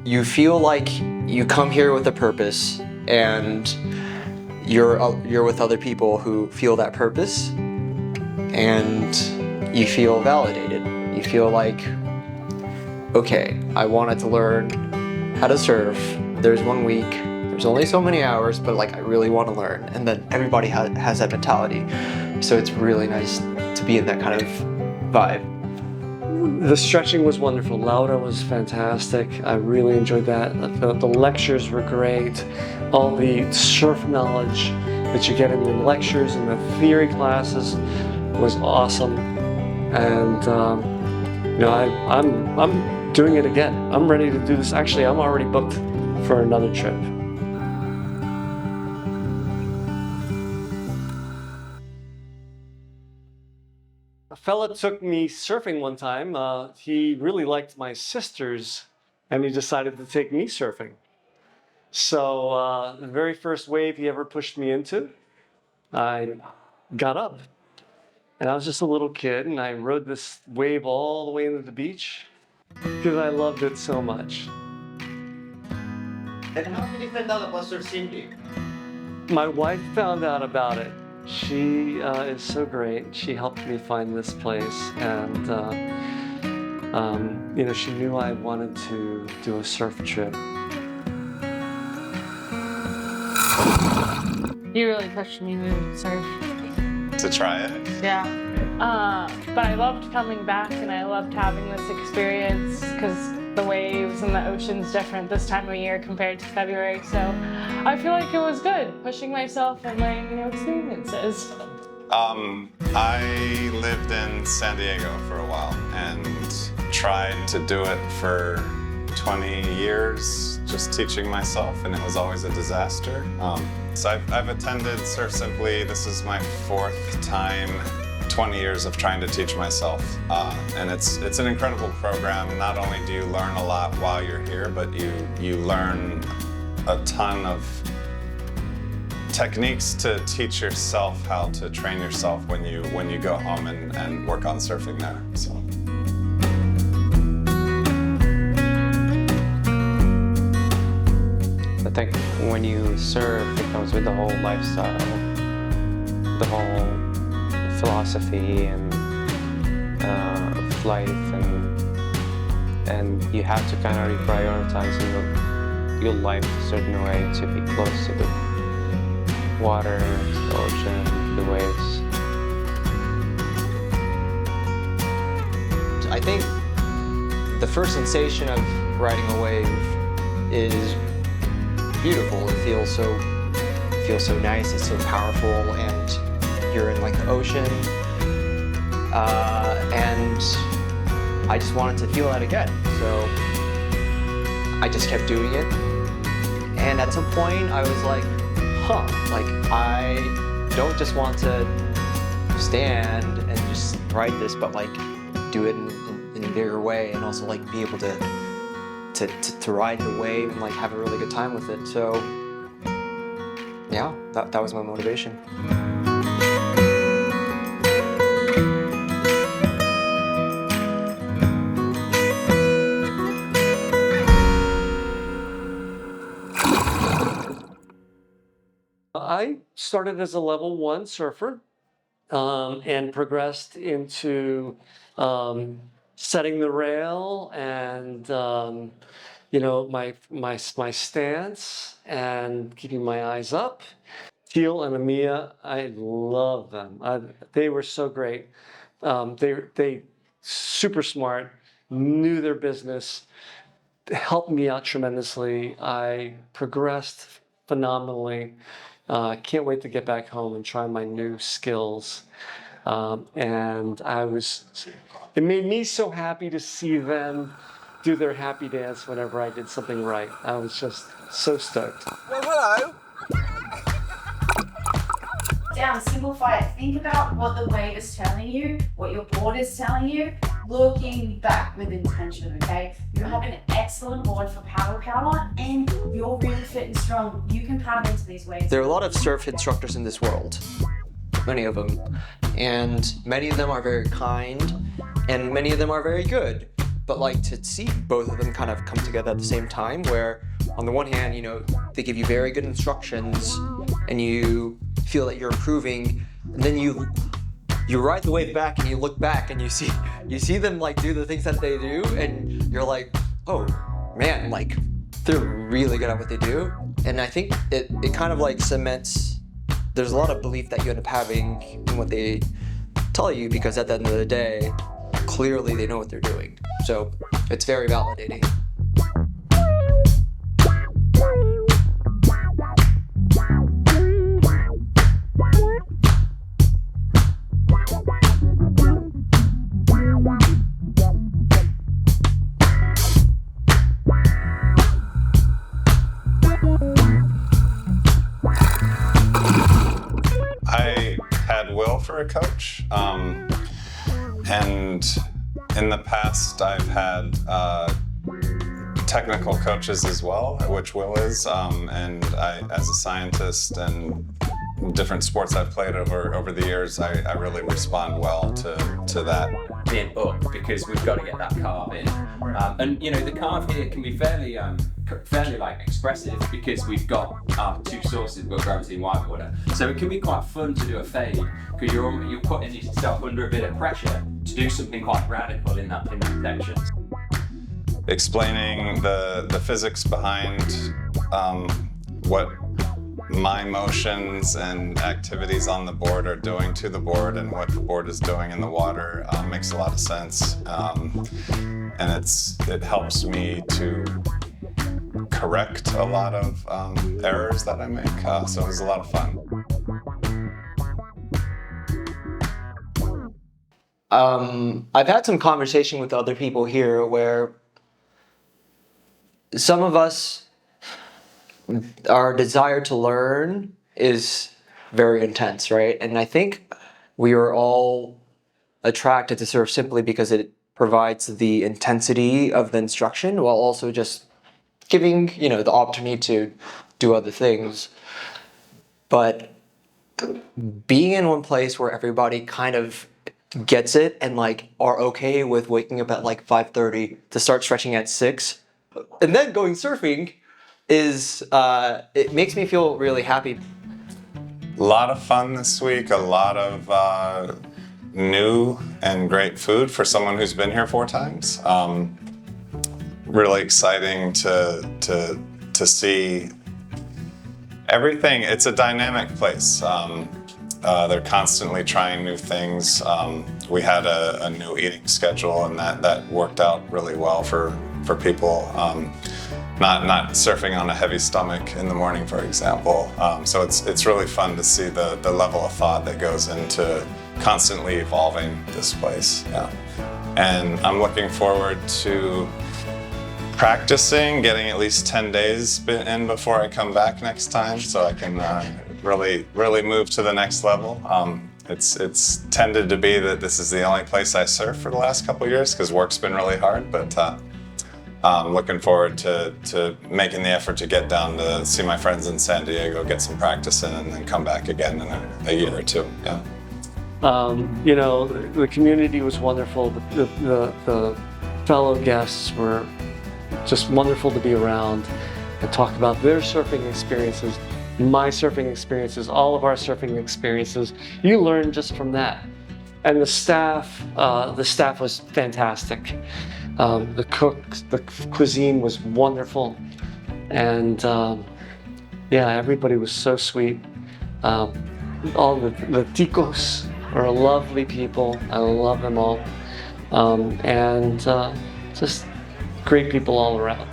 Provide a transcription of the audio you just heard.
you feel like you come here with a purpose, and you're with other people who feel that purpose, and you feel validated. You feel like, okay, I wanted to learn how to surf. There's 1 week, there's only so many hours, but like I really want to learn. And then everybody has that mentality. So it's really nice to be in that kind of vibe. The stretching was wonderful. Laura was fantastic. I really enjoyed that. The lectures were great. All the surf knowledge that you get in the lectures and the theory classes was awesome. And I'm doing it again. I'm ready to do this. Actually, I'm already booked for another trip. A fella took me surfing one time. He really liked my sisters, and he decided to take me surfing. So the very first wave he ever pushed me into, I got up. And I was just a little kid, and I rode this wave all the way into the beach because I loved it so much. And how did you find out about Surf Cindy? My wife found out about it. She is so great. She helped me find this place, and she knew I wanted to do a surf trip. You really pushed me to surf. To try it? Yeah. But I loved coming back, and I loved having this experience because the waves and the ocean's different this time of year compared to February. So I feel like it was good, pushing myself and learning new experiences. I lived in San Diego for a while and tried to do it for 20 years, just teaching myself, and it was always a disaster. So I've attended Surf Simply. This is my 4th time, 20 years of trying to teach myself. And it's an incredible program. Not only do you learn a lot while you're here, but you learn a ton of techniques to teach yourself how to train yourself when you go home and work on surfing there. So. I think when you surf, it comes with the whole lifestyle, the whole philosophy and of life, and you have to kind of reprioritize your life a certain way to be close to the water, to the ocean, the waves. I think the first sensation of riding a wave is beautiful. It feels so nice. It's so powerful, and you're in like the ocean. And I just wanted to feel that again. So I just kept doing it. And at some point, I was like, like I don't just want to stand and just ride this, but like do it in a bigger way, and also like be able to ride the wave and like have a really good time with it. So yeah, that was my motivation. I started as a level 1 surfer and progressed into setting the rail and my stance and keeping my eyes up. Teal and Amia, I love them. They were so great. They super smart, knew their business, helped me out tremendously. I progressed phenomenally. Can't wait to get back home and try my new skills. And it made me so happy to see them do their happy dance whenever I did something right. I was just so stoked. Well, hello. Down, simplify it. Think about what the wave is telling you, what your board is telling you, looking back with intention, okay? You have an excellent board for paddle power, and you're really fit and strong. You can paddle into these waves. There are a lot of surf instructors in this world, many of them, and many of them are very kind, and many of them are very good. but like to see both of them kind of come together at the same time, where on the one hand, you know, they give you very good instructions and you feel that you're improving, and then you ride the wave back and you look back and you see them like do the things that they do, and you're like, oh man, like they're really good at what they do. And I think it kind of like cements, there's a lot of belief that you end up having in what they tell you, because at the end of the day, clearly they know what they're doing. So it's very validating. I had Will for a coach, and in the past I've had technical coaches as well, which Will is, and I, as a scientist and different sports I've played over the years, I really respond well to that. Being up, because we've got to get that carve in, and you know the carve here can be fairly like expressive, because we've got our two sources, we've got gravity and whitewater, so it can be quite fun to do a fade, because you're putting yourself under a bit of pressure to do something quite radical in that section. Explaining the physics behind what my motions and activities on the board are doing to the board and what the board is doing in the water makes a lot of sense, and it helps me to correct a lot of errors that I make, so it was a lot of fun. I've had some conversation with other people here where some of us, our desire to learn is very intense, right? And I think we are all attracted to surf simply because it provides the intensity of the instruction while also just giving, you know, the opportunity to do other things. But being in one place where everybody kind of gets it and like are okay with waking up at like 5:30 to start stretching at 6 and then going surfing is it makes me feel really happy. A lot of fun this week, a lot of new and great food for someone who's been here 4 times. Really exciting to see everything. It's a dynamic place. They're constantly trying new things. We had a new eating schedule, and that worked out really well for people. Not surfing on a heavy stomach in the morning, for example. So it's really fun to see the level of thought that goes into constantly evolving this place. Yeah. And I'm looking forward to practicing, getting at least 10 days in before I come back next time, so I can really move to the next level. It's tended to be that this is the only place I surf for the last couple of years because work's been really hard, but I'm looking forward to making the effort to get down to see my friends in San Diego, get some practice in, and then come back again in a year or two. Yeah. You know, the community was wonderful. The fellow guests were just wonderful to be around and talk about their surfing experiences, my surfing experiences, all of our surfing experiences. You learn just from that. And the staff was fantastic. The cuisine was wonderful. And yeah, everybody was so sweet. All the ticos are lovely people. I love them all. And just great people all around.